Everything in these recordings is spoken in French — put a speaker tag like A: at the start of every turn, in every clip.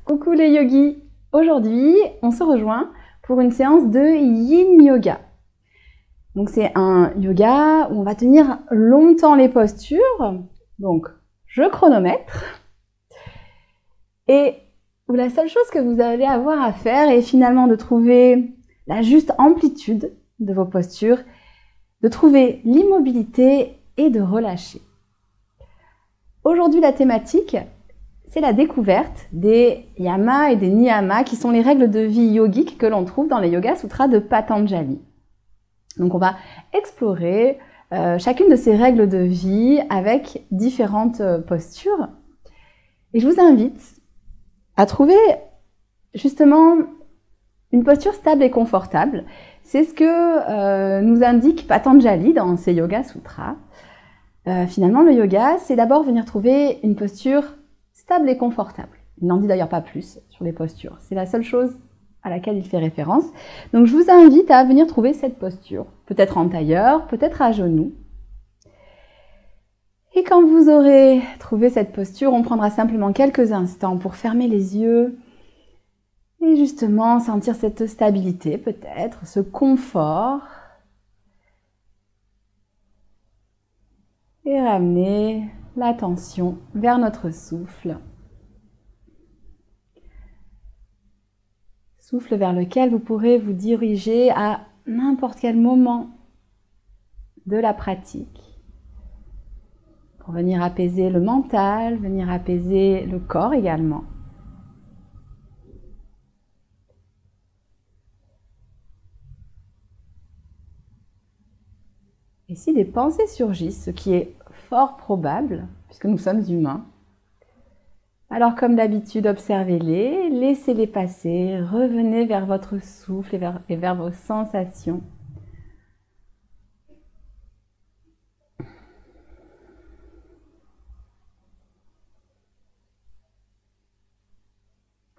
A: Coucou les yogis! Aujourd'hui, on se rejoint pour une séance de Yin Yoga. Donc c'est un yoga où on va tenir longtemps les postures. Donc je chronomètre. Et où la seule chose que vous allez avoir à faire est finalement de trouver la juste amplitude de vos postures, de trouver l'immobilité et de relâcher. Aujourd'hui, la thématique, c'est la découverte des yamas et des niyamas qui sont les règles de vie yogiques que l'on trouve dans les Yoga Sutras de Patanjali. Donc on va explorer chacune de ces règles de vie avec différentes postures. Et je vous invite à trouver justement une posture stable et confortable. C'est ce que nous indique Patanjali dans ses Yoga Sutras. Finalement, le yoga, c'est d'abord venir trouver une posture stable et confortable. Il n'en dit d'ailleurs pas plus sur les postures. C'est la seule chose à laquelle il fait référence. Donc je vous invite à venir trouver cette posture, peut-être en tailleur, peut-être à genoux. Et quand vous aurez trouvé cette posture, on prendra simplement quelques instants pour fermer les yeux et justement sentir cette stabilité, peut-être, ce confort. Et ramener l'attention vers notre souffle. Souffle vers lequel vous pourrez vous diriger à n'importe quel moment de la pratique. Pour venir apaiser le mental, venir apaiser le corps également. Et si des pensées surgissent, ce qui est fort probable, puisque nous sommes humains, alors comme d'habitude, observez-les, laissez-les passer, revenez vers votre souffle et vers vos sensations.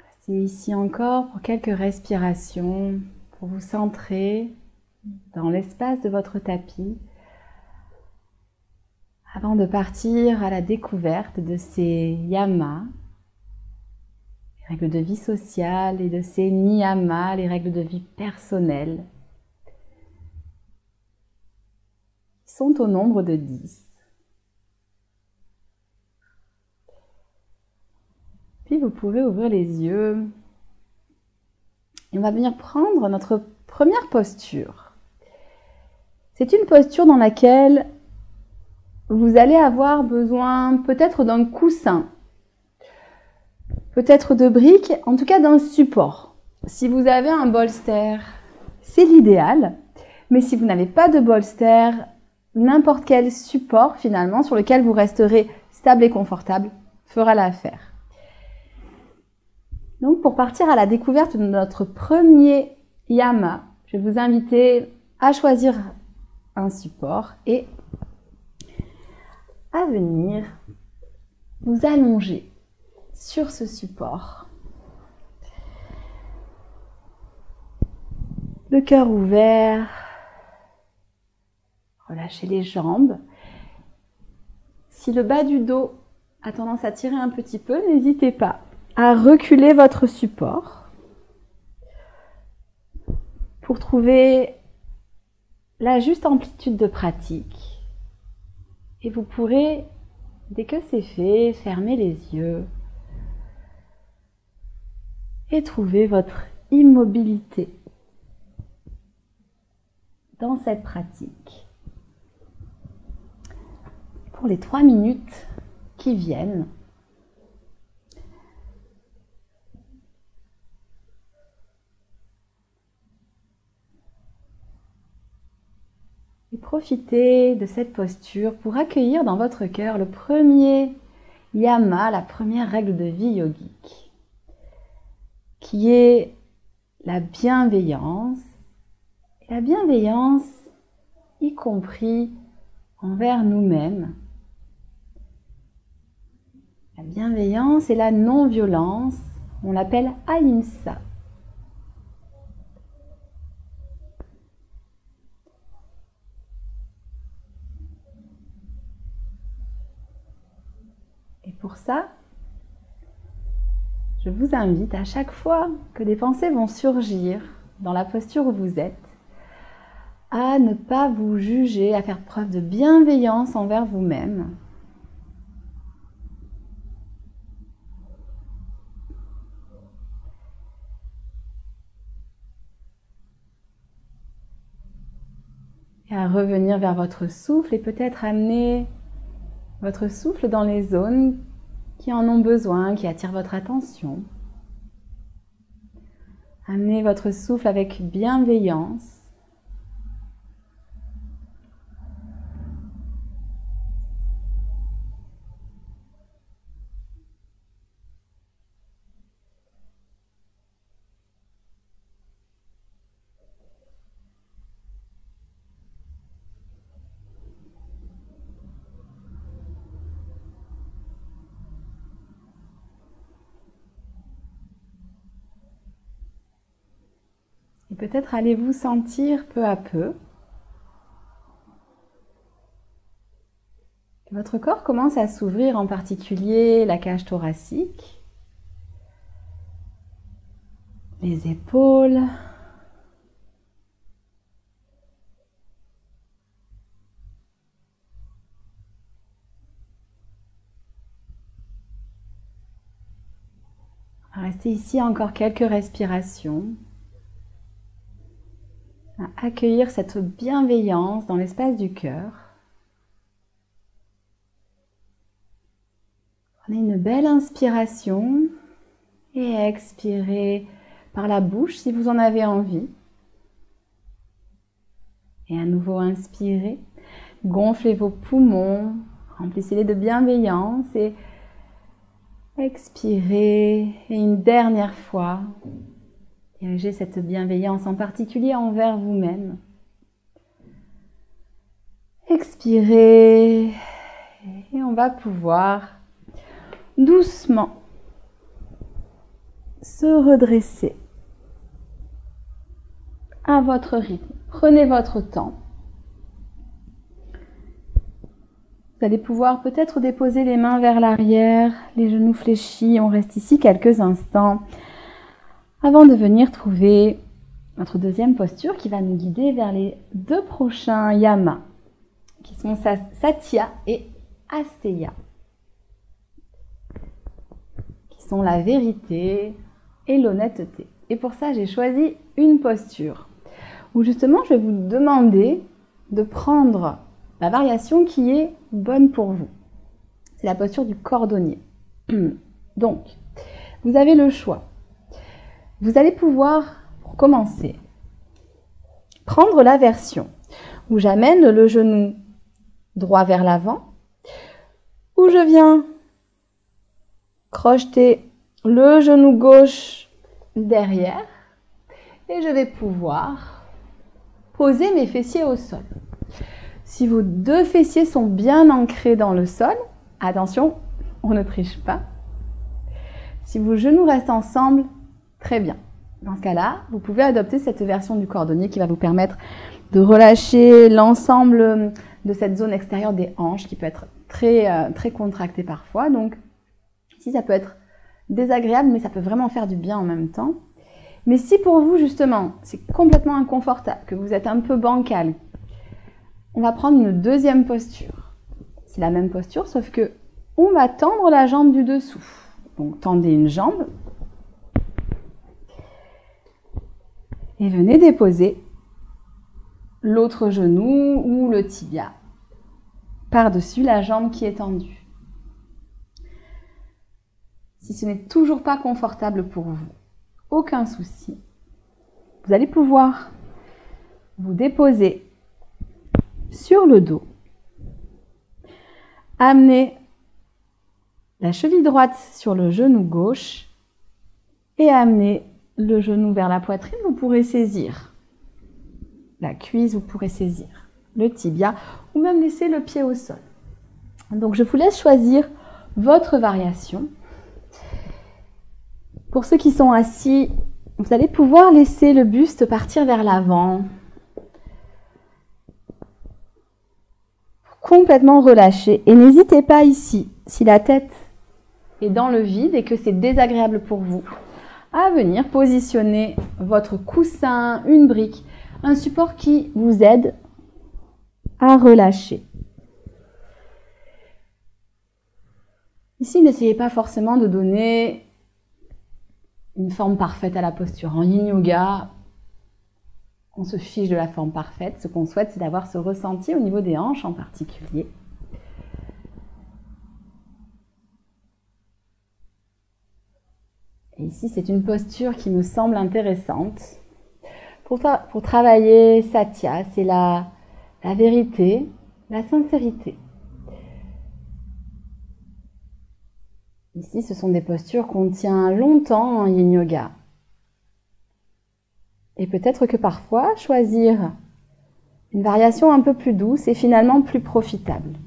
A: Restez ici encore pour quelques respirations, pour vous centrer dans l'espace de votre tapis, avant de partir à la découverte de ces yamas, les règles de vie sociale, et de ces niyamas, les règles de vie personnelle, qui sont au nombre de 10. Puis vous pouvez ouvrir les yeux et on va venir prendre notre première posture. C'est une posture dans laquelle vous allez avoir besoin peut-être d'un coussin, peut-être de briques, en tout cas d'un support. Si vous avez un bolster, c'est l'idéal. Mais si vous n'avez pas de bolster, n'importe quel support finalement sur lequel vous resterez stable et confortable fera l'affaire. Donc pour partir à la découverte de notre premier yama, je vais vous inviter à choisir un support et à venir vous allonger sur ce support. Le cœur ouvert, relâchez les jambes. Si le bas du dos a tendance à tirer un petit peu, n'hésitez pas à reculer votre support pour trouver la juste amplitude de pratique. Et vous pourrez, dès que c'est fait, fermer les yeux et trouver votre immobilité dans cette pratique. Pour les 3 minutes qui viennent, et profitez de cette posture pour accueillir dans votre cœur le premier yama, la première règle de vie yogique, qui est la bienveillance. Et la bienveillance, y compris envers nous-mêmes. La bienveillance et la non-violence, on l'appelle ahimsa. Et pour ça, je vous invite à chaque fois que des pensées vont surgir dans la posture où vous êtes, à ne pas vous juger, à faire preuve de bienveillance envers vous-même. Et à revenir vers votre souffle et peut-être amener votre souffle dans les zones qui en ont besoin, qui attirent votre attention. Amenez votre souffle avec bienveillance. Et peut-être allez-vous sentir peu à peu que votre corps commence à s'ouvrir, en particulier la cage thoracique, les épaules, restez ici encore quelques respirations. À accueillir cette bienveillance dans l'espace du cœur. Prenez une belle inspiration et expirez par la bouche si vous en avez envie. Et à nouveau inspirez, gonflez vos poumons, remplissez-les de bienveillance et expirez. Et une dernière fois, dirigez cette bienveillance en particulier envers vous-même. Expirez et on va pouvoir doucement se redresser à votre rythme. Prenez votre temps. Vous allez pouvoir peut-être déposer les mains vers l'arrière, les genoux fléchis. On reste ici quelques instants avant de venir trouver notre deuxième posture qui va nous guider vers les deux prochains yamas, qui sont Satya et Asteya, qui sont la vérité et l'honnêteté. Et pour ça, j'ai choisi une posture où justement, je vais vous demander de prendre la variation qui est bonne pour vous. C'est la posture du cordonnier. Donc, vous avez le choix. Vous allez pouvoir, pour commencer, prendre la version où j'amène le genou droit vers l'avant, où je viens crocheter le genou gauche derrière et je vais pouvoir poser mes fessiers au sol. Si vos deux fessiers sont bien ancrés dans le sol, attention, on ne triche pas. Si vos genoux restent ensemble, très bien. Dans ce cas-là, vous pouvez adopter cette version du cordonnier qui va vous permettre de relâcher l'ensemble de cette zone extérieure des hanches qui peut être très contractée parfois. Donc, ici, ça peut être désagréable, mais ça peut vraiment faire du bien en même temps. Mais si pour vous, justement, c'est complètement inconfortable, que vous êtes un peu bancal, on va prendre une deuxième posture. C'est la même posture, sauf que on va tendre la jambe du dessous. Donc, tendez une jambe. Et venez déposer l'autre genou ou le tibia par-dessus la jambe qui est tendue. Si ce n'est toujours pas confortable pour vous, aucun souci. Vous allez pouvoir vous déposer sur le dos, amener la cheville droite sur le genou gauche et amener le genou vers la poitrine. Vous pourrez saisir la cuisse, vous pourrez saisir le tibia ou même laisser le pied au sol. Donc je vous laisse choisir votre variation. Pour ceux qui sont assis, vous allez pouvoir laisser le buste partir vers l'avant, complètement relâché. Et n'hésitez pas ici, si la tête et dans le vide et que c'est désagréable pour vous, à venir positionner votre coussin, une brique, un support qui vous aide à relâcher. Ici, n'essayez pas forcément de donner une forme parfaite à la posture. En yin yoga, on se fiche de la forme parfaite. Ce qu'on souhaite, c'est d'avoir ce ressenti au niveau des hanches en particulier. Et ici, c'est une posture qui me semble intéressante. Pour travailler Satya, c'est la vérité, la sincérité. Ici, ce sont des postures qu'on tient longtemps en yin yoga. Et peut-être que parfois, choisir une variation un peu plus douce est finalement plus profitable.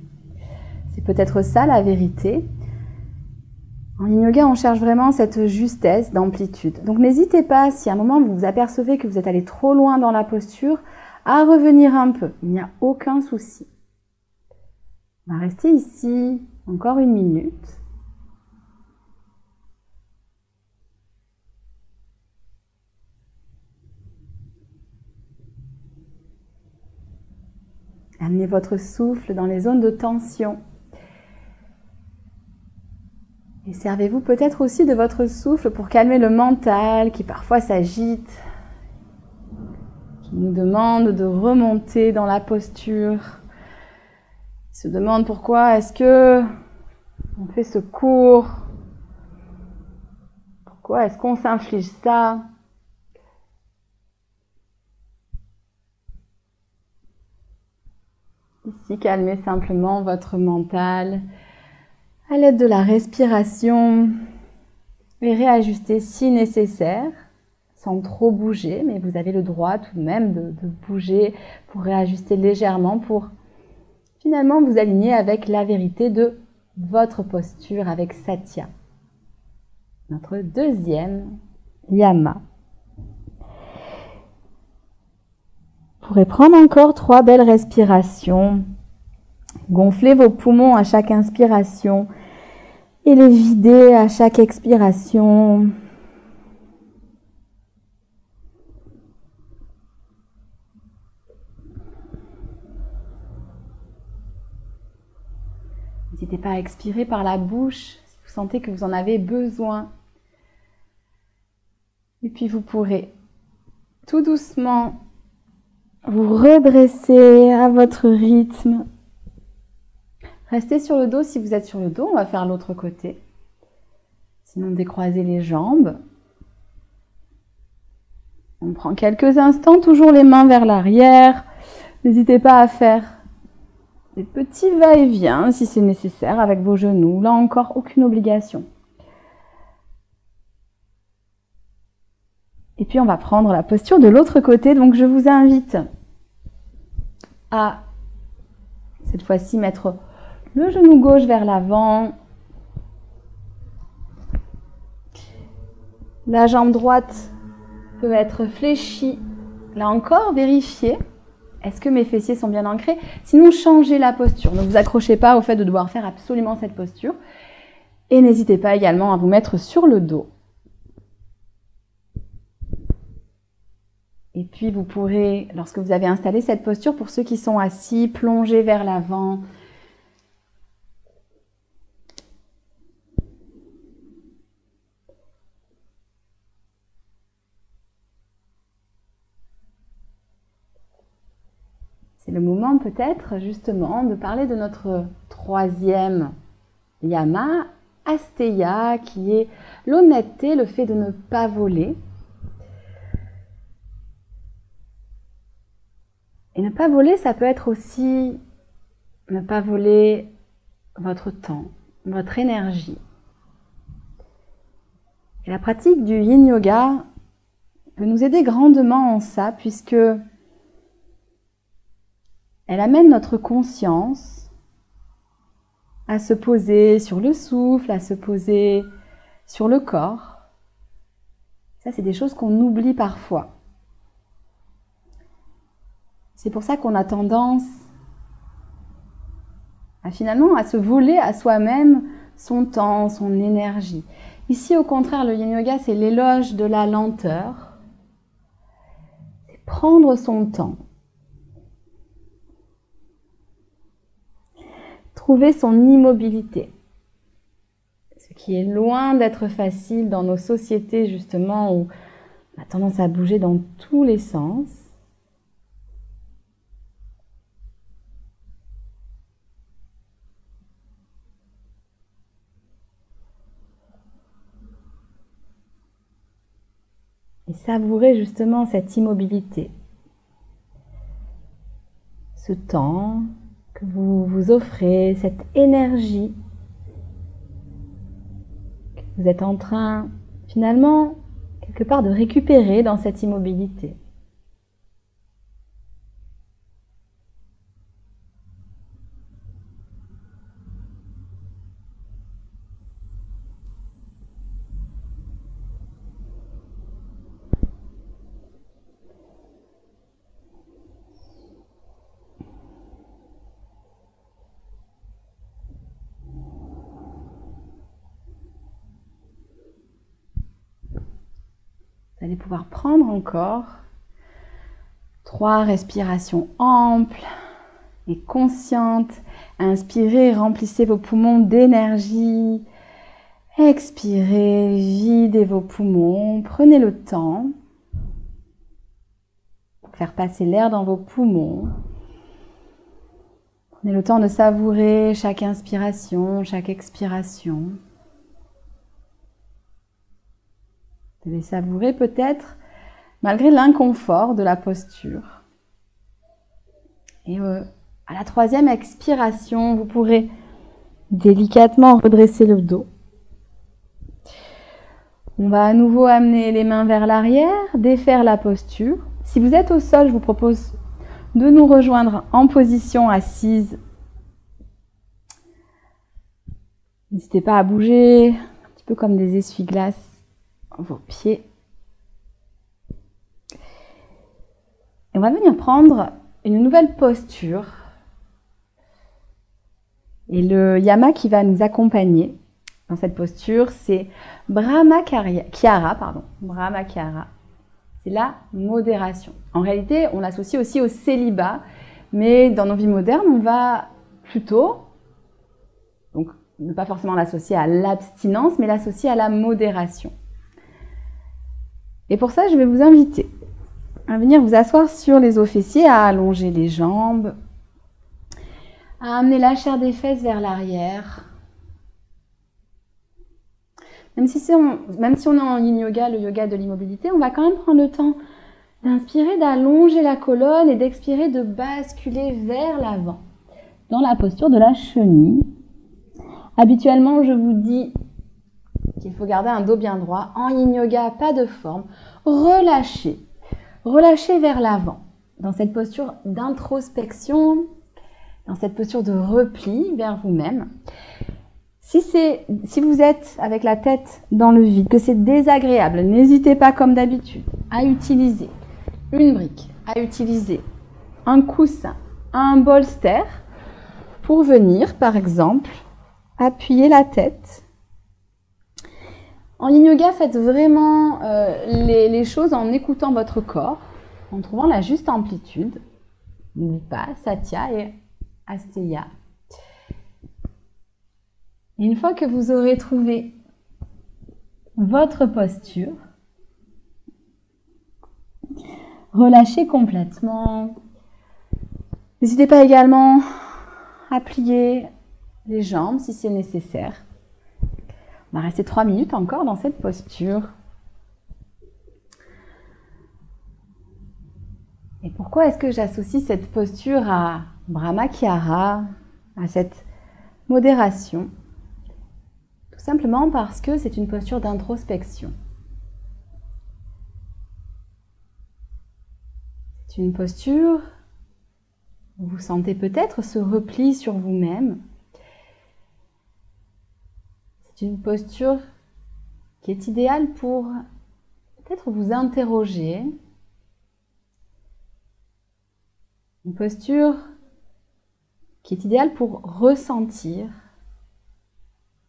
A: C'est peut-être ça la vérité. En yin yoga, on cherche vraiment cette justesse d'amplitude. Donc n'hésitez pas, si à un moment vous vous apercevez que vous êtes allé trop loin dans la posture, à revenir un peu. Il n'y a aucun souci. On va rester ici encore 1 minute. Amenez votre souffle dans les zones de tension. Et servez-vous peut-être aussi de votre souffle pour calmer le mental qui parfois s'agite, qui nous demande de remonter dans la posture, qui se demande pourquoi est-ce que on fait ce cours, pourquoi est-ce qu'on s'inflige ça. Ici, calmez simplement votre mental à l'aide de la respiration et réajustez si nécessaire, sans trop bouger, mais vous avez le droit tout de même de bouger pour réajuster légèrement, pour finalement vous aligner avec la vérité de votre posture, avec Satya, notre deuxième yama. Vous pourrez prendre encore 3 belles respirations. Gonflez vos poumons à chaque inspiration et les vider à chaque expiration. N'hésitez pas à expirer par la bouche si vous sentez que vous en avez besoin. Et puis vous pourrez tout doucement vous redresser à votre rythme. Restez sur le dos si vous êtes sur le dos, on va faire l'autre côté. Sinon, décroisez les jambes. On prend quelques instants, toujours les mains vers l'arrière. N'hésitez pas à faire des petits va-et-vient si c'est nécessaire avec vos genoux. Là encore, aucune obligation. Et puis on va prendre la posture de l'autre côté. Donc je vous invite à, cette fois-ci, mettre le genou gauche vers l'avant. La jambe droite peut être fléchie. Là encore, vérifiez. Est-ce que mes fessiers sont bien ancrés? Sinon, changez la posture. Ne vous accrochez pas au fait de devoir faire absolument cette posture. Et n'hésitez pas également à vous mettre sur le dos. Et puis, vous pourrez, lorsque vous avez installé cette posture, pour ceux qui sont assis, plonger vers l'avant. C'est le moment peut-être justement de parler de notre troisième yama, Asteya, qui est l'honnêteté, le fait de ne pas voler. Et ne pas voler, ça peut être aussi ne pas voler votre temps, votre énergie. Et la pratique du yin yoga peut nous aider grandement en ça, puisque elle amène notre conscience à se poser sur le souffle, à se poser sur le corps. Ça, c'est des choses qu'on oublie parfois. C'est pour ça qu'on a tendance à finalement à se voler à soi-même son temps, son énergie. Ici, au contraire, le Yin Yoga, c'est l'éloge de la lenteur. C'est prendre son temps. Trouver son immobilité. Ce qui est loin d'être facile dans nos sociétés, justement, où on a tendance à bouger dans tous les sens. Et savourer justement cette immobilité, ce temps que vous vous offrez, cette énergie que vous êtes en train finalement quelque part de récupérer dans cette immobilité. Vous allez pouvoir prendre encore 3 respirations amples et conscientes. Inspirez, remplissez vos poumons d'énergie. Expirez, videz vos poumons. Prenez le temps pour faire passer l'air dans vos poumons. Prenez le temps de savourer chaque inspiration, chaque expiration. Vous devez savourer peut-être malgré l'inconfort de la posture. Et à la 3e expiration, vous pourrez délicatement redresser le dos. On va à nouveau amener les mains vers l'arrière, défaire la posture. Si vous êtes au sol, je vous propose de nous rejoindre en position assise. N'hésitez pas à bouger un petit peu comme des essuie-glaces vos pieds. Et on va venir prendre une nouvelle posture. Et le yama qui va nous accompagner dans cette posture, c'est Brahmakyara. Brahmakyara. C'est la modération. En réalité, on l'associe aussi au célibat, mais dans nos vies modernes, on va plutôt, donc ne pas forcément l'associer à l'abstinence, mais l'associer à la modération. Et pour ça, je vais vous inviter à venir vous asseoir sur les os fessiers, à allonger les jambes, à amener la chair des fesses vers l'arrière. Même si on est en yin yoga, le yoga de l'immobilité, on va quand même prendre le temps d'inspirer, d'allonger la colonne et d'expirer, de basculer vers l'avant dans la posture de la chenille. Habituellement, je vous dis qu'il faut garder un dos bien droit. En yin yoga, pas de forme. Relâchez. Relâchez vers l'avant. Dans cette posture d'introspection, dans cette posture de repli vers vous-même. Si vous êtes avec la tête dans le vide, que c'est désagréable, n'hésitez pas comme d'habitude à utiliser une brique, à utiliser un coussin, un bolster pour venir, par exemple, appuyer la tête. En yin yoga, faites vraiment les choses en écoutant votre corps, en trouvant la juste amplitude. Vipa, Satya et Asteya. Et une fois que vous aurez trouvé votre posture, relâchez complètement. N'hésitez pas également à plier les jambes si c'est nécessaire. On va rester 3 minutes encore dans cette posture. Et pourquoi est-ce que j'associe cette posture à Brahmakyara, à cette modération? Tout simplement parce que c'est une posture d'introspection. C'est une posture où vous sentez peut-être ce repli sur vous-même. C'est une posture qui est idéale pour peut-être vous interroger. Une posture qui est idéale pour ressentir.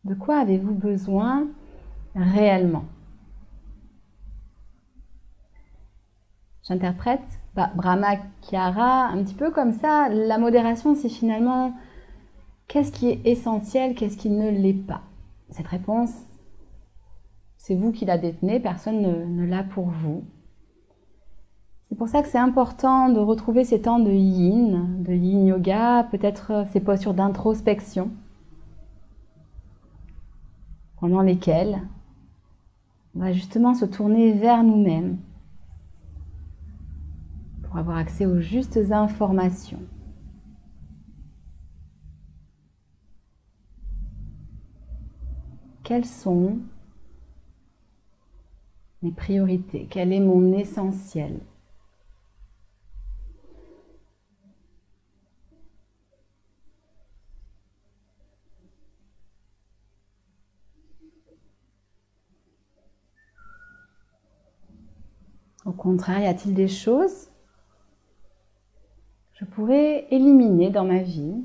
A: De quoi avez-vous besoin réellement? J'interprète Brahmakyara un petit peu comme ça. La modération, c'est finalement qu'est-ce qui est essentiel, qu'est-ce qui ne l'est pas. Cette réponse, c'est vous qui la détenez, personne ne l'a pour vous. C'est pour ça que c'est important de retrouver ces temps de yin yoga, peut-être ces postures d'introspection, pendant lesquelles on va justement se tourner vers nous-mêmes pour avoir accès aux justes informations. Quelles sont mes priorités? Quel est mon essentiel? Au contraire, y a-t-il des choses que je pourrais éliminer dans ma vie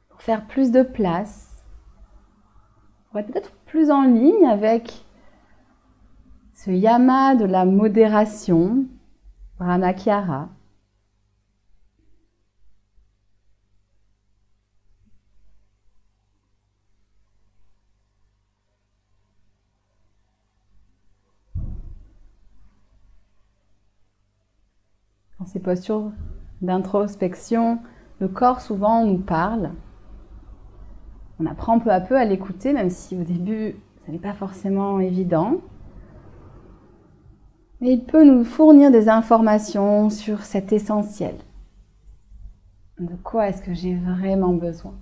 A: pour faire plus de place, pour être peut-être plus en ligne avec ce yama de la modération, Brahmakyara. Dans ces postures d'introspection, le corps souvent nous parle. On apprend peu à peu à l'écouter, même si au début, ça n'est pas forcément évident. Mais il peut nous fournir des informations sur cet essentiel. De quoi est-ce que j'ai vraiment besoin?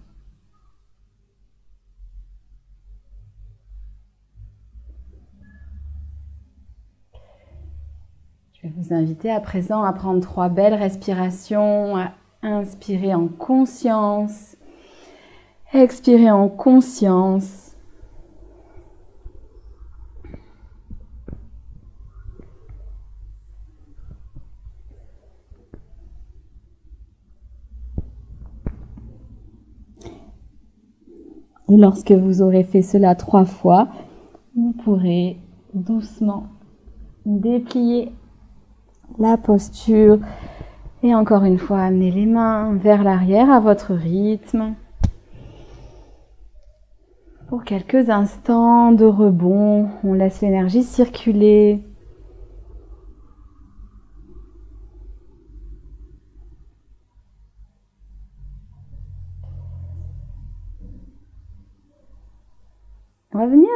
A: Je vais vous inviter à présent à prendre 3 belles respirations, à inspirer en conscience, expirer en conscience. Et lorsque vous aurez fait cela 3 fois, vous pourrez doucement déplier la posture et encore une fois amener les mains vers l'arrière à votre rythme. Pour quelques instants de rebond, on laisse l'énergie circuler. On va venir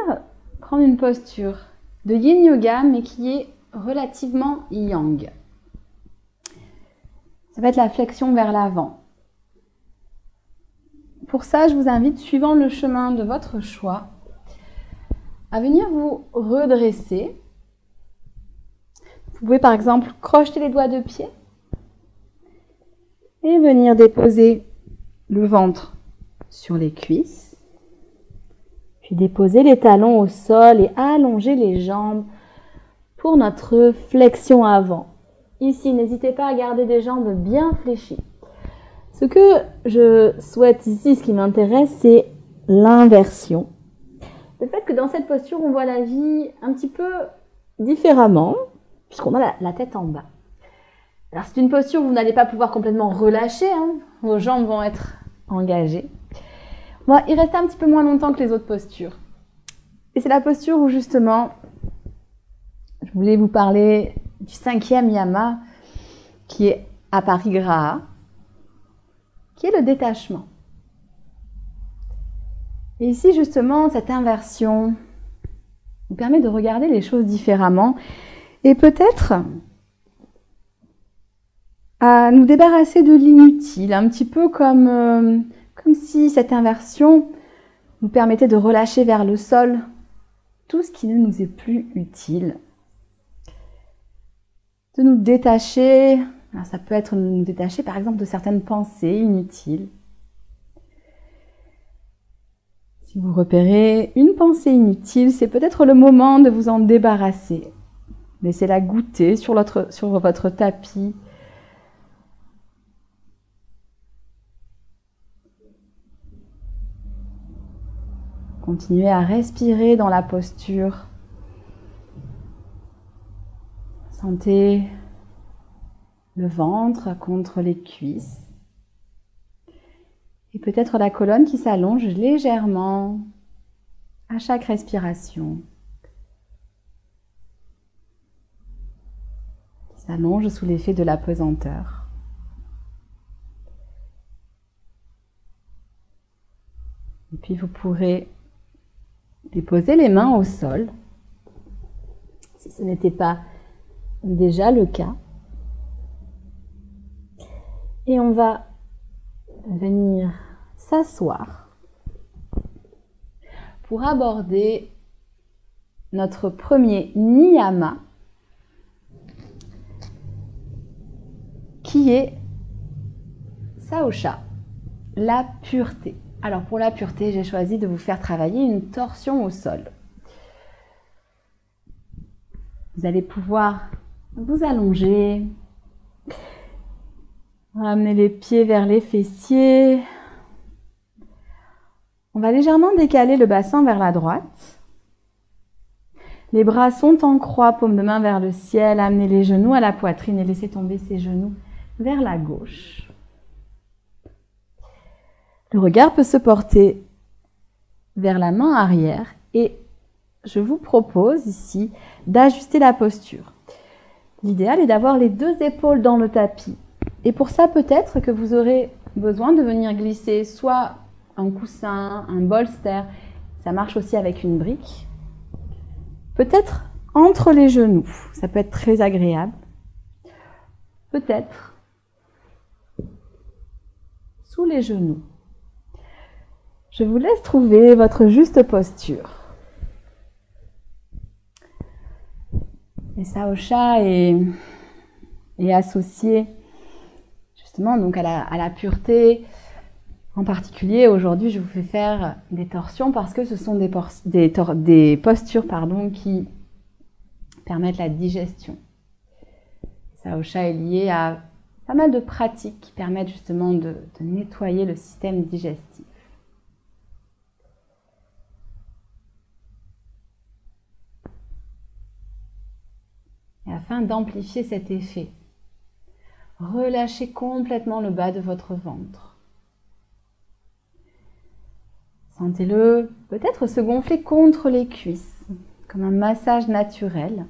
A: prendre une posture de yin yoga, mais qui est relativement yang. Ça va être la flexion vers l'avant. Pour ça, je vous invite, suivant le chemin de votre choix, à venir vous redresser. Vous pouvez par exemple crocheter les doigts de pied et venir déposer le ventre sur les cuisses. Puis déposer les talons au sol et allonger les jambes pour notre flexion avant. Ici, n'hésitez pas à garder des jambes bien fléchies. Ce que je souhaite ici, ce qui m'intéresse, c'est l'inversion. Le fait que dans cette posture, on voit la vie un petit peu différemment, puisqu'on a la tête en bas. Alors c'est une posture où vous n'allez pas pouvoir complètement relâcher, vos jambes vont être engagées. Bon, il reste un petit peu moins longtemps que les autres postures. Et c'est la posture où justement, je voulais vous parler du 5e yama, qui est Aparigraha, qui est le détachement. Et ici, justement, cette inversion nous permet de regarder les choses différemment et peut-être à nous débarrasser de l'inutile, un petit peu comme si cette inversion nous permettait de relâcher vers le sol tout ce qui ne nous est plus utile. De nous détacher, alors ça peut être nous détacher par exemple de certaines pensées inutiles. Si vous repérez une pensée inutile, c'est peut-être le moment de vous en débarrasser. Laissez-la goûter sur votre tapis. Continuez à respirer dans la posture. Sentez le ventre contre les cuisses. Et peut-être la colonne qui s'allonge légèrement à chaque respiration. Qui s'allonge sous l'effet de la pesanteur. Et puis vous pourrez déposer les mains au sol, si ce n'était pas déjà le cas. Et on va venir s'asseoir pour aborder notre premier niyama, qui est Saosha, la pureté. Alors pour la pureté, j'ai choisi de vous faire travailler une torsion au sol. Vous allez pouvoir vous allonger, ramener les pieds vers les fessiers. On va légèrement décaler le bassin vers la droite. Les bras sont en croix, paume de main vers le ciel. Amenez les genoux à la poitrine et laissez tomber ces genoux vers la gauche. Le regard peut se porter vers la main arrière et je vous propose ici d'ajuster la posture. L'idéal est d'avoir les deux épaules dans le tapis. Et pour ça, peut-être que vous aurez besoin de venir glisser soit un coussin, un bolster, ça marche aussi avec une brique. Peut-être entre les genoux, ça peut être très agréable. Peut-être sous les genoux. Je vous laisse trouver votre juste posture. Et Saosha est associé justement donc à la pureté. En particulier, aujourd'hui, je vous fais faire des torsions parce que ce sont des postures qui permettent la digestion. Saosha est lié à pas mal de pratiques qui permettent justement de nettoyer le système digestif. Et afin d'amplifier cet effet, relâchez complètement le bas de votre ventre. Sentez-le peut-être se gonfler contre les cuisses, comme un massage naturel.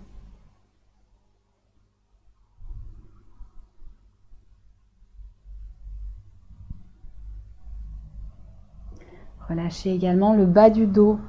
A: Relâchez également le bas du dos.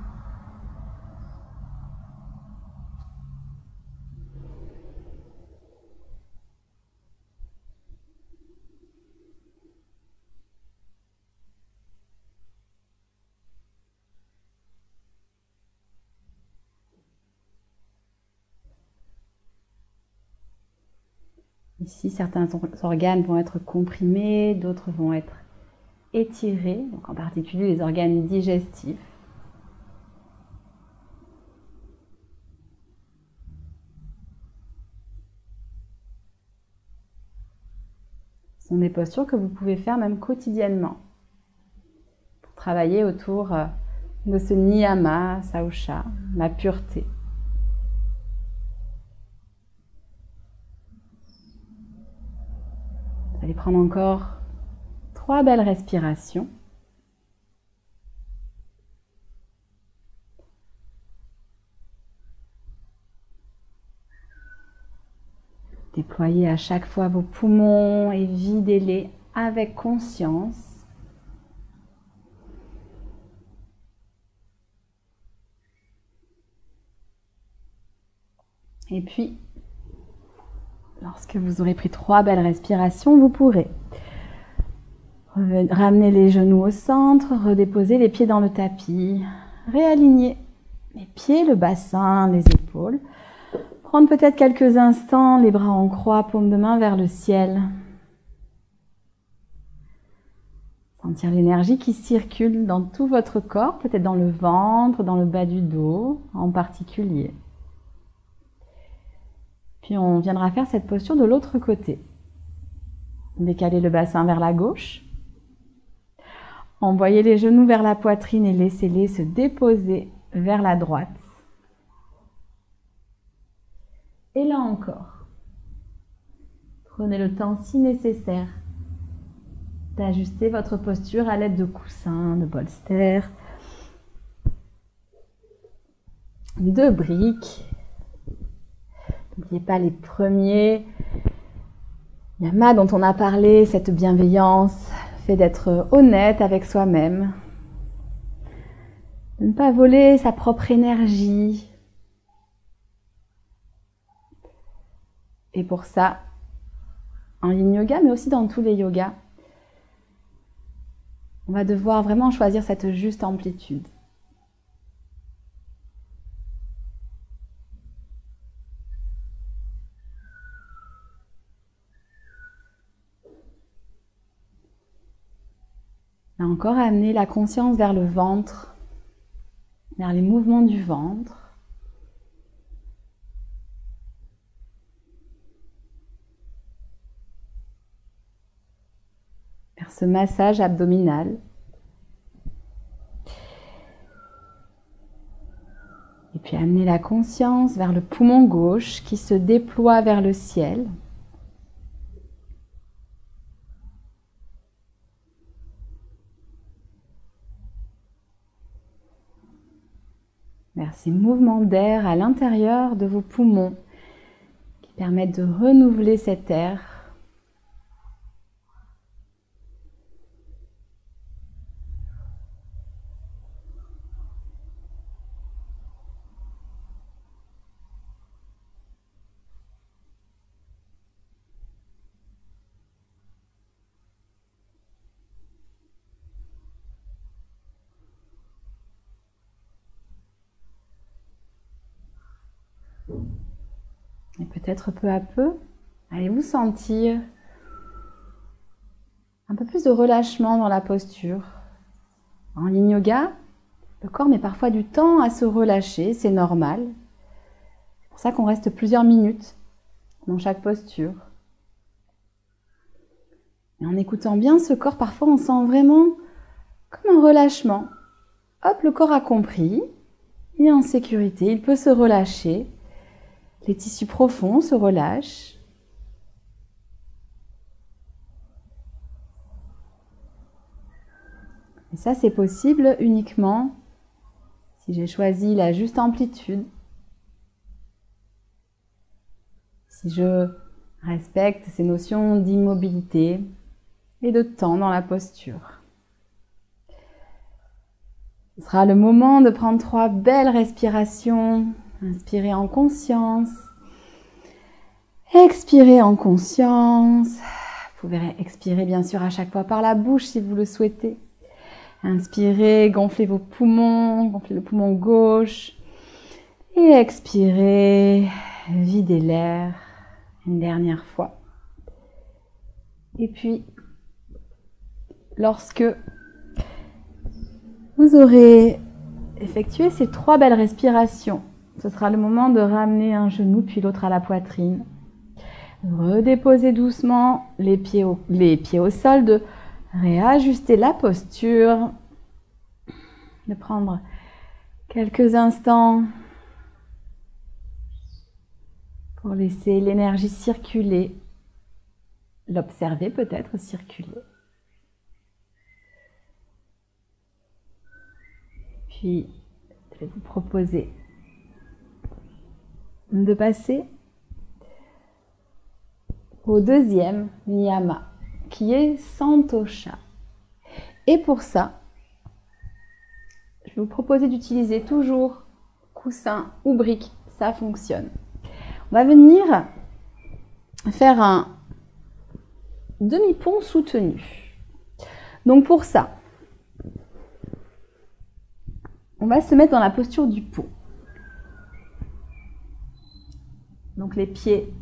A: Ici, certains organes vont être comprimés, d'autres vont être étirés, donc en particulier les organes digestifs. Ce sont des postures que vous pouvez faire même quotidiennement pour travailler autour de ce niyama, Saosha, la pureté. Vous allez prendre encore 3 belles respirations. Déployez à chaque fois vos poumons et videz-les avec conscience. Et puis, lorsque vous aurez pris 3 belles respirations, vous pourrez ramener les genoux au centre, redéposer les pieds dans le tapis, réaligner les pieds, le bassin, les épaules. Prendre peut-être quelques instants, les bras en croix, paume de main vers le ciel. Sentir l'énergie qui circule dans tout votre corps, peut-être dans le ventre, dans le bas du dos en particulier. Puis on viendra faire cette posture de l'autre côté. Décaler le bassin vers la gauche. Envoyez les genoux vers la poitrine et laissez-les se déposer vers la droite. Et là encore, prenez le temps si nécessaire d'ajuster votre posture à l'aide de coussins, de bolsters, de briques. N'oubliez pas les premiers yamas dont on a parlé, cette bienveillance, le fait d'être honnête avec soi-même, de ne pas voler sa propre énergie. Et pour ça, en yin yoga, mais aussi dans tous les yogas, on va devoir vraiment choisir cette juste amplitude. Là encore, amener la conscience vers le ventre, vers les mouvements du ventre. Vers ce massage abdominal. Et puis amener la conscience vers le poumon gauche qui se déploie vers le ciel. Vers ces mouvements d'air à l'intérieur de vos poumons qui permettent de renouveler cet air. Et peut-être peu à peu, allez-vous sentir un peu plus de relâchement dans la posture. En yin yoga, le corps met parfois du temps à se relâcher, c'est normal. C'est pour ça qu'on reste plusieurs minutes dans chaque posture. Et en écoutant bien ce corps, parfois on sent vraiment comme un relâchement. Hop, le corps a compris, il est en sécurité, il peut se relâcher. Les tissus profonds se relâchent. Et ça, c'est possible uniquement si j'ai choisi la juste amplitude, si je respecte ces notions d'immobilité et de temps dans la posture. Ce sera le moment de prendre 3 belles respirations. Inspirez en conscience, expirez en conscience. Vous pouvez expirer bien sûr à chaque fois par la bouche si vous le souhaitez. Inspirez, gonflez vos poumons, gonflez le poumon gauche. Et expirez, videz l'air une dernière fois. Et puis, lorsque vous aurez effectué ces 3 belles respirations, ce sera le moment de ramener un genou puis l'autre à la poitrine. Redéposer doucement les pieds au sol, de réajuster la posture, de prendre quelques instants pour laisser l'énergie circuler, l'observer peut-être circuler. Puis, je vais vous proposer de passer au deuxième niyama, qui est Santosha. Et pour ça, je vais vous proposer d'utiliser toujours coussin ou brique, ça fonctionne. On va venir faire un demi-pont soutenu. Donc pour ça, on va se mettre dans la posture du pont. Donc les pieds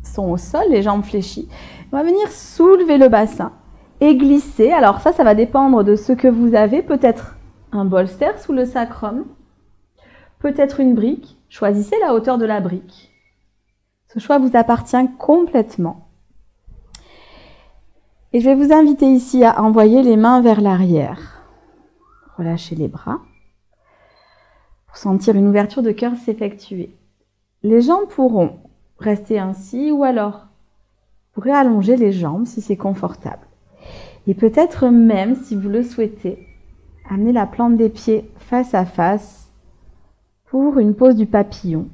A: sont au sol, les jambes fléchies. On va venir soulever le bassin et glisser. Alors ça va dépendre de ce que vous avez. Peut-être un bolster sous le sacrum, peut-être une brique. Choisissez la hauteur de la brique. Ce choix vous appartient complètement. Et je vais vous inviter ici à envoyer les mains vers l'arrière. relâchez les bras pour sentir une ouverture de cœur s'effectuer. Les jambes pourront rester ainsi ou alors vous pourrez allonger les jambes si c'est confortable. Et peut-être même, si vous le souhaitez, amener la plante des pieds face à face pour une pose du papillon.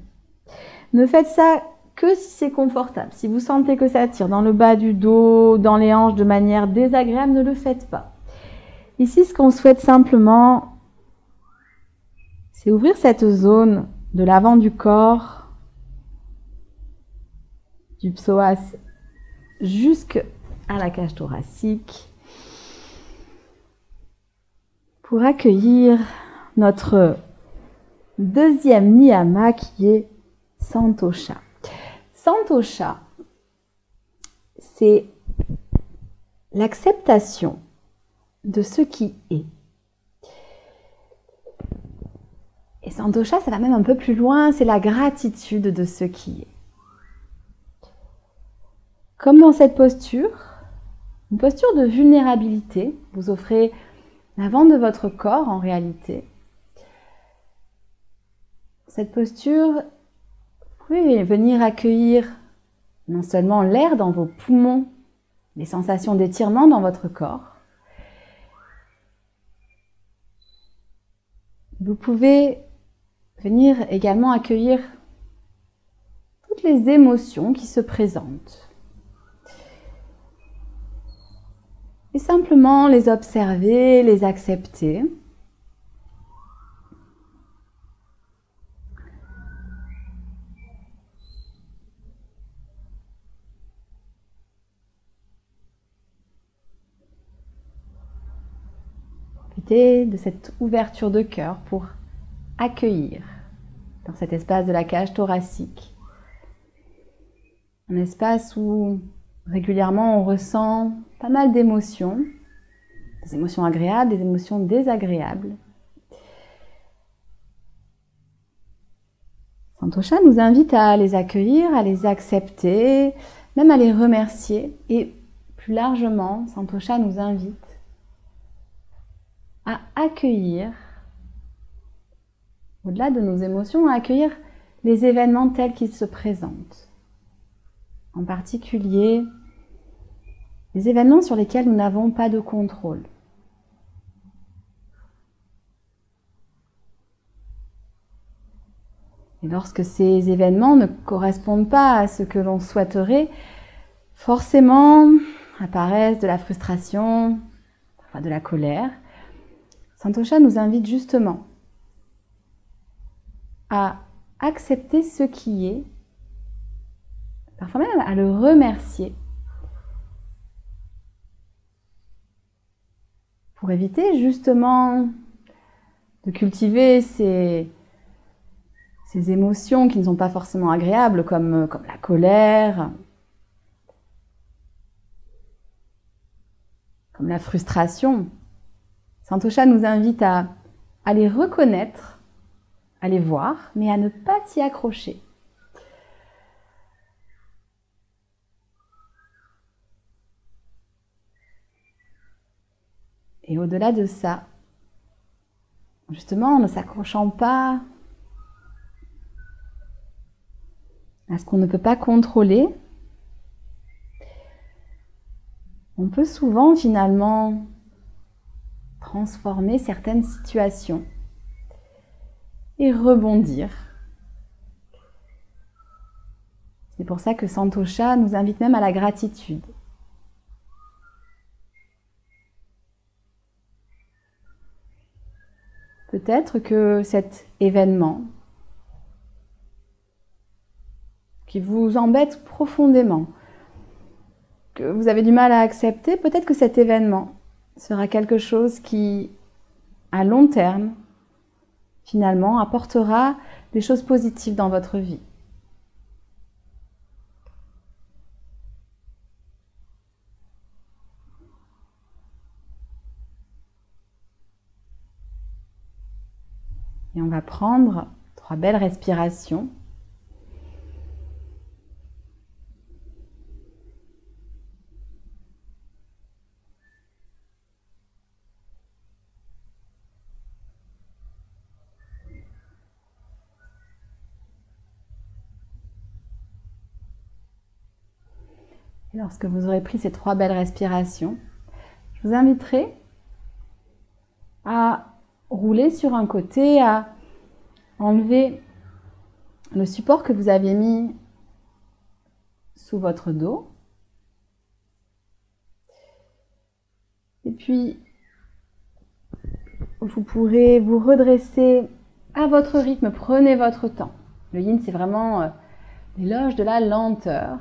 A: Ne faites ça que si c'est confortable. Si vous sentez que ça tire dans le bas du dos, dans les hanches de manière désagréable, ne le faites pas. Ici, ce qu'on souhaite simplement, c'est ouvrir cette zone de l'avant du corps, du psoas jusqu'à la cage thoracique, pour accueillir notre deuxième niyama qui est Santosha. Santosha, c'est l'acceptation de ce qui est. Et Santosha, ça va même un peu plus loin, c'est la gratitude de ce qui est. Comme dans cette posture, une posture de vulnérabilité, vous offrez l'avant de votre corps en réalité. Cette posture, vous pouvez venir accueillir non seulement l'air dans vos poumons, les sensations d'étirement dans votre corps. Vous pouvez venir également accueillir toutes les émotions qui se présentent. Et simplement les observer, les accepter. Profitez de cette ouverture de cœur pour accueillir dans cet espace de la cage thoracique. Un espace où régulièrement on ressent pas mal d'émotions, des émotions agréables, des émotions désagréables. Santosha nous invite à les accueillir, à les accepter, même à les remercier. Et plus largement, Santosha nous invite à accueillir, au-delà de nos émotions, à accueillir les événements tels qu'ils se présentent. En particulier, les événements sur lesquels nous n'avons pas de contrôle. Et lorsque ces événements ne correspondent pas à ce que l'on souhaiterait, forcément apparaissent de la frustration, parfois de la colère. Santosha nous invite justement à accepter ce qui est, parfois même à le remercier, pour éviter justement de cultiver ces émotions qui ne sont pas forcément agréables, comme la colère, comme la frustration. Santosha nous invite à les reconnaître, à les voir, mais à ne pas s'y accrocher. Et au-delà de ça, justement, en ne s'accrochant pas à ce qu'on ne peut pas contrôler, on peut souvent finalement transformer certaines situations et rebondir. C'est pour ça que Santosha nous invite même à la gratitude. Peut-être que cet événement qui vous embête profondément, que vous avez du mal à accepter, peut-être que cet événement sera quelque chose qui, à long terme, finalement, apportera des choses positives dans votre vie. Et on va prendre 3 belles respirations. Et lorsque vous aurez pris ces 3 belles respirations, je vous inviterai à rouler sur un côté, à enlever le support que vous avez mis sous votre dos. Et puis, vous pourrez vous redresser à votre rythme. Prenez votre temps. Le yin, c'est vraiment l'éloge de la lenteur.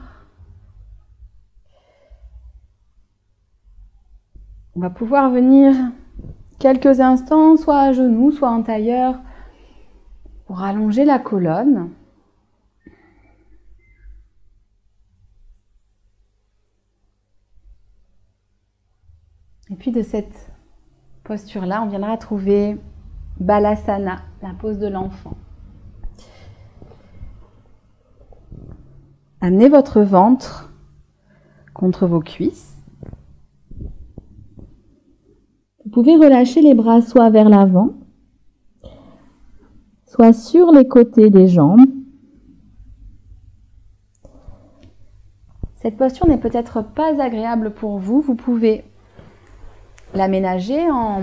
A: On va pouvoir venir quelques instants, soit à genoux, soit en tailleur, pour allonger la colonne. Et puis de cette posture-là, on viendra trouver Balasana, la pose de l'enfant. Amenez votre ventre contre vos cuisses. Vous pouvez relâcher les bras soit vers l'avant, soit sur les côtés des jambes. Cette posture n'est peut-être pas agréable pour vous. Vous pouvez l'aménager en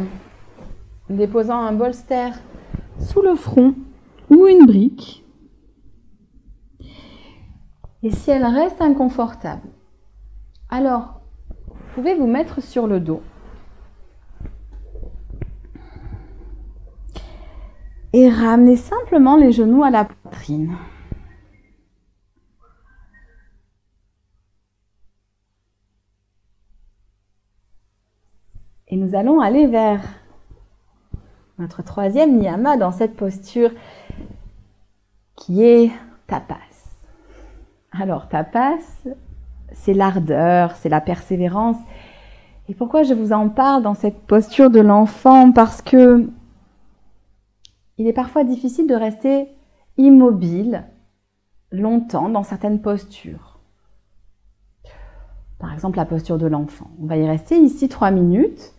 A: déposant un bolster sous le front ou une brique. Et si elle reste inconfortable, alors vous pouvez vous mettre sur le dos et ramener simplement les genoux à la poitrine. Et nous allons aller vers notre 3e niyama dans cette posture qui est tapas. Alors tapas, c'est l'ardeur, c'est la persévérance. Et pourquoi je vous en parle dans cette posture de l'enfant? Parce que il est parfois difficile de rester immobile longtemps dans certaines postures. Par exemple, la posture de l'enfant. On va y rester ici 3 minutes.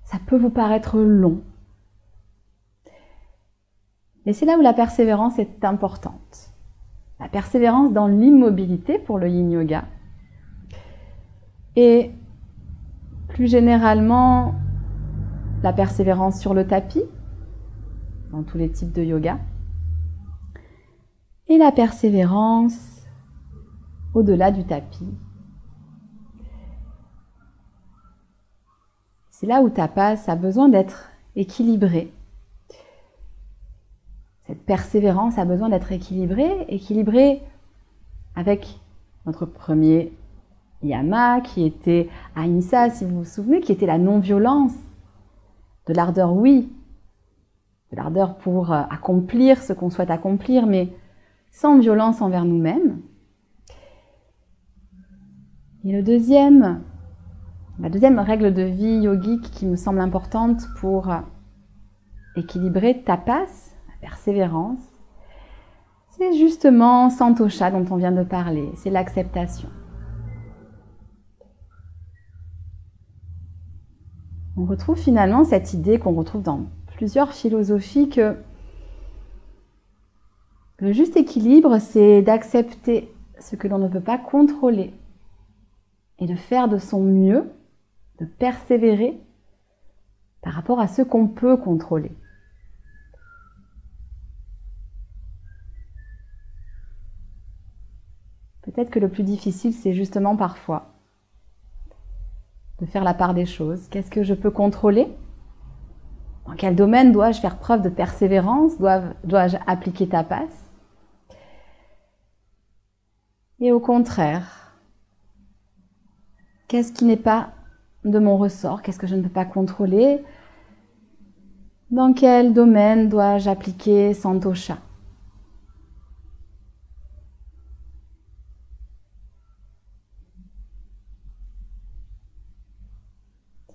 A: Ça peut vous paraître long. Et c'est là où la persévérance est importante. La persévérance dans l'immobilité pour le yin yoga. Et plus généralement, la persévérance sur le tapis, dans tous les types de yoga. Et la persévérance au-delà du tapis. C'est là où tapas a besoin d'être équilibré. Cette persévérance a besoin d'être équilibrée avec notre premier yama qui était ahimsa, si vous vous souvenez, qui était la non-violence, de l'ardeur, oui, de l'ardeur pour accomplir ce qu'on souhaite accomplir, mais sans violence envers nous-mêmes. Et la deuxième règle de vie yogique qui me semble importante pour équilibrer tapas, la persévérance, c'est justement santosha dont on vient de parler, c'est l'acceptation. On retrouve finalement cette idée qu'on retrouve dans plusieurs philosophies que le juste équilibre, c'est d'accepter ce que l'on ne peut pas contrôler et de faire de son mieux, de persévérer par rapport à ce qu'on peut contrôler. Peut-être que le plus difficile, c'est justement parfois de faire la part des choses. Qu'est-ce que je peux contrôler? Dans quel domaine dois-je faire preuve de persévérance? Dois-je appliquer tapas? Et au contraire, qu'est-ce qui n'est pas de mon ressort? Qu'est-ce que je ne peux pas contrôler? Dans quel domaine dois-je appliquer santosha?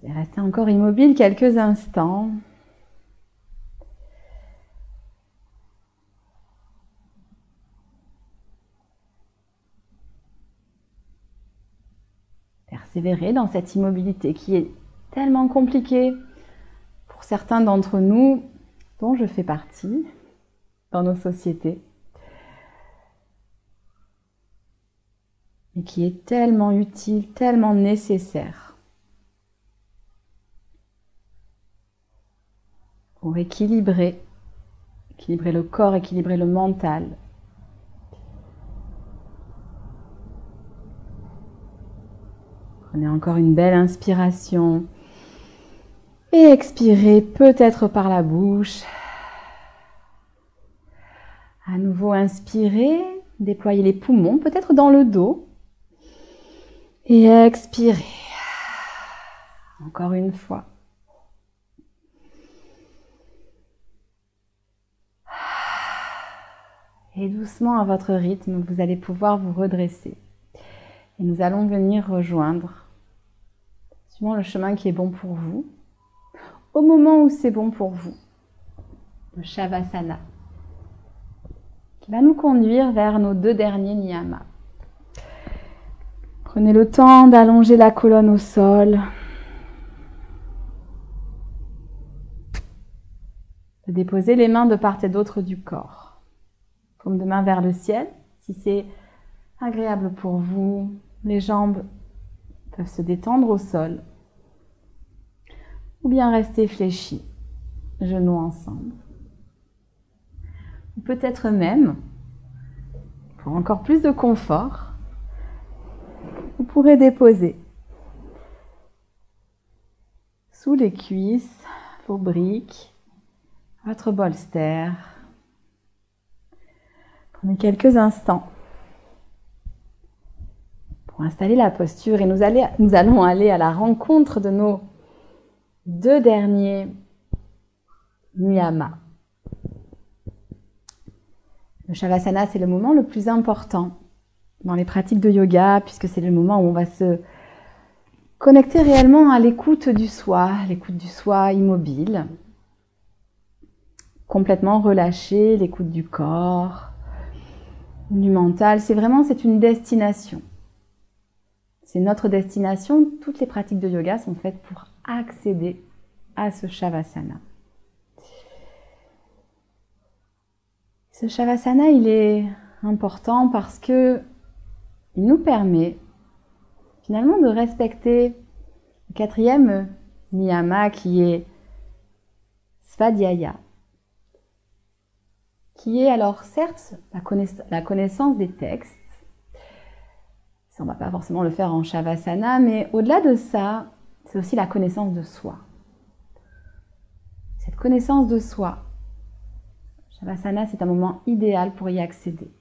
A: Je vais rester encore immobile quelques instants. Persévérer dans cette immobilité qui est tellement compliquée pour certains d'entre nous, dont je fais partie, dans nos sociétés. mais qui est tellement utile, tellement nécessaire pour équilibrer le corps, équilibrer le mental. Prenez encore une belle inspiration et expirez peut-être par la bouche. À nouveau inspirez, déployez les poumons, peut-être dans le dos. Et expirez. Encore une fois. Et doucement, à votre rythme, vous allez pouvoir vous redresser. Et nous allons venir rejoindre, suivant le chemin qui est bon pour vous, au moment où c'est bon pour vous, le Shavasana, qui va nous conduire vers nos 2 derniers niyamas. Prenez le temps d'allonger la colonne au sol, de déposer les mains de part et d'autre du corps, paume de main vers le ciel, si c'est agréable pour vous. Les jambes peuvent se détendre au sol ou bien rester fléchies, genoux ensemble. Ou peut-être même, pour encore plus de confort, vous pourrez déposer sous les cuisses vos briques, votre bolster. Prenez quelques instants pour installer la posture et nous allons aller à la rencontre de nos 2 derniers niyamas. Le Shavasana, c'est le moment le plus important dans les pratiques de yoga, puisque c'est le moment où on va se connecter réellement à l'écoute du soi immobile, complètement relâché, l'écoute du corps, du mental. C'est une destination. C'est notre destination. Toutes les pratiques de yoga sont faites pour accéder à ce Shavasana. Ce Shavasana, il est important parce que il nous permet finalement de respecter le 4e niyama qui est Svadhyaya, qui est alors certes la connaissance des textes. Ça, on ne va pas forcément le faire en Shavasana, mais au-delà de ça, c'est aussi la connaissance de soi. Cette connaissance de soi, Shavasana, c'est un moment idéal pour y accéder.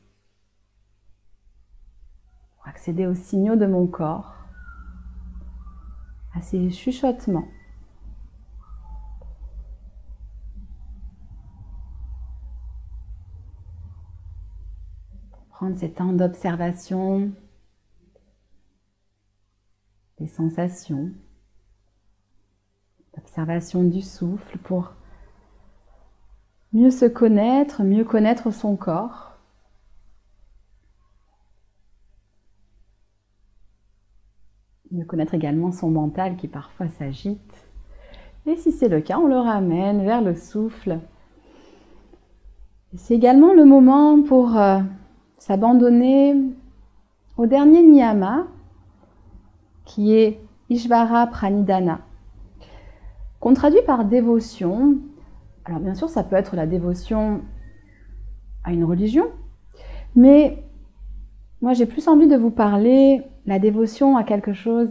A: Pour accéder aux signaux de mon corps, à ses chuchotements. Prendre ces temps d'observation des sensations, d'observation du souffle pour mieux se connaître, mieux connaître son corps. Mieux connaître également son mental qui parfois s'agite. Et si c'est le cas, on le ramène vers le souffle. C'est également le moment pour s'abandonner au dernier niyama, qui est Ishvara Pranidhana, qu'on traduit par dévotion. Alors bien sûr, ça peut être la dévotion à une religion, mais moi j'ai plus envie de vous parler la dévotion à quelque chose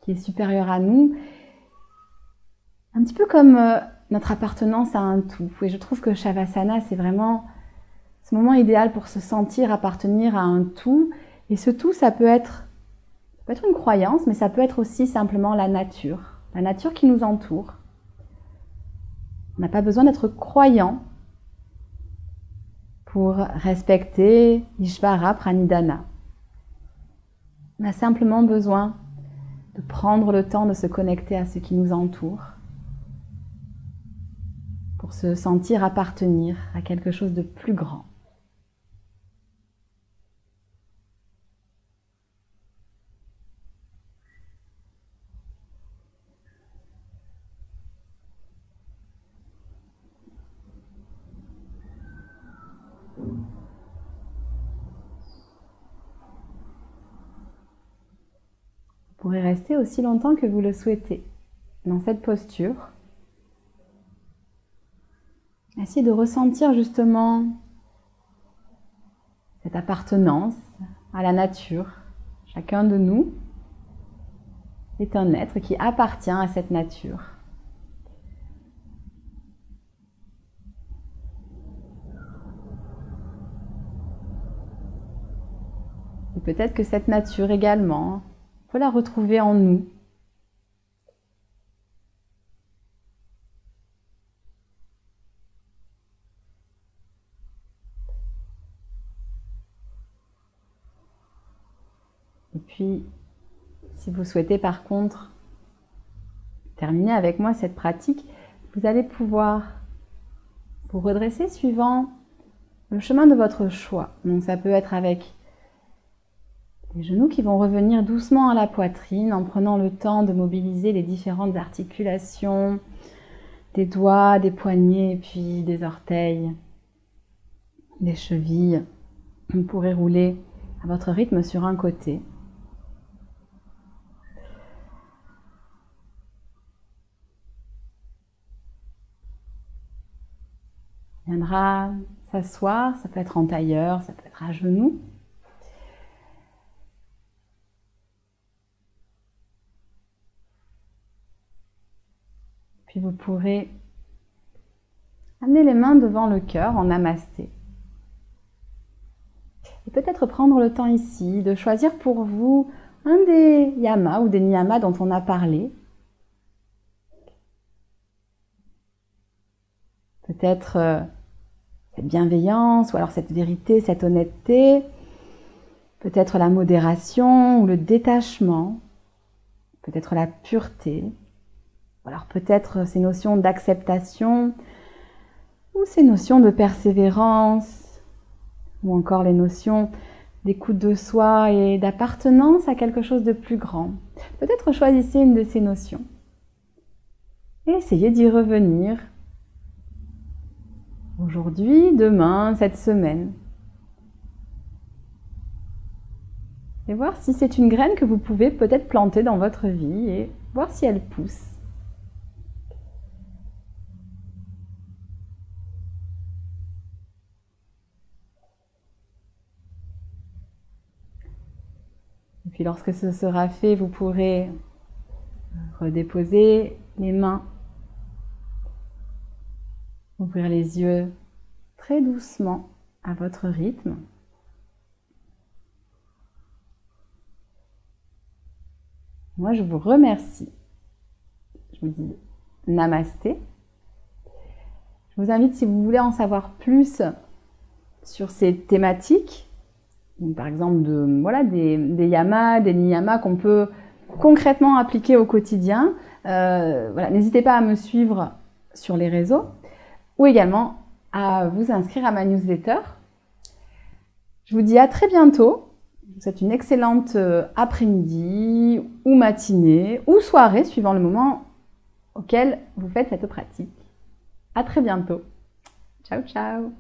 A: qui est supérieur à nous, un petit peu comme notre appartenance à un tout. Et je trouve que Shavasana, c'est vraiment ce moment idéal pour se sentir appartenir à un tout. Et ce tout, ça peut être une croyance, mais ça peut être aussi simplement la nature qui nous entoure. On n'a pas besoin d'être croyant pour respecter Ishvara Pranidhana. On a simplement besoin de prendre le temps de se connecter à ce qui nous entoure pour se sentir appartenir à quelque chose de plus grand. pourrez rester aussi longtemps que vous le souhaitez dans cette posture. Essayez de ressentir justement cette appartenance à la nature. Chacun de nous est un être qui appartient à cette nature. Et peut-être que cette nature également, on peut la retrouver en nous. Et puis, si vous souhaitez par contre terminer avec moi cette pratique, vous allez pouvoir vous redresser suivant le chemin de votre choix. Donc ça peut être avec les genoux qui vont revenir doucement à la poitrine en prenant le temps de mobiliser les différentes articulations des doigts, des poignets, puis des orteils, des chevilles. Vous pourrez rouler à votre rythme sur un côté. On viendra s'asseoir, ça peut être en tailleur, ça peut être à genoux. Puis vous pourrez amener les mains devant le cœur en namasté. Et peut-être prendre le temps ici de choisir pour vous un des yamas ou des niyamas dont on a parlé. Peut-être cette bienveillance ou alors cette vérité, cette honnêteté. Peut-être la modération ou le détachement. Peut-être la pureté. Alors peut-être ces notions d'acceptation ou ces notions de persévérance ou encore les notions d'écoute de soi et d'appartenance à quelque chose de plus grand. Peut-être choisissez une de ces notions et essayez d'y revenir aujourd'hui, demain, cette semaine. Et voir si c'est une graine que vous pouvez peut-être planter dans votre vie et voir si elle pousse. Et puis lorsque ce sera fait, vous pourrez redéposer les mains, ouvrir les yeux très doucement à votre rythme. Moi, je vous remercie. Je vous dis namasté. Je vous invite, si vous voulez en savoir plus sur ces thématiques, par exemple des yamas, des niyamas qu'on peut concrètement appliquer au quotidien, n'hésitez pas à me suivre sur les réseaux ou également à vous inscrire à ma newsletter. Je vous dis à très bientôt. Je vous souhaite une excellente après-midi ou matinée ou soirée suivant le moment auquel vous faites cette pratique. À très bientôt. Ciao, ciao.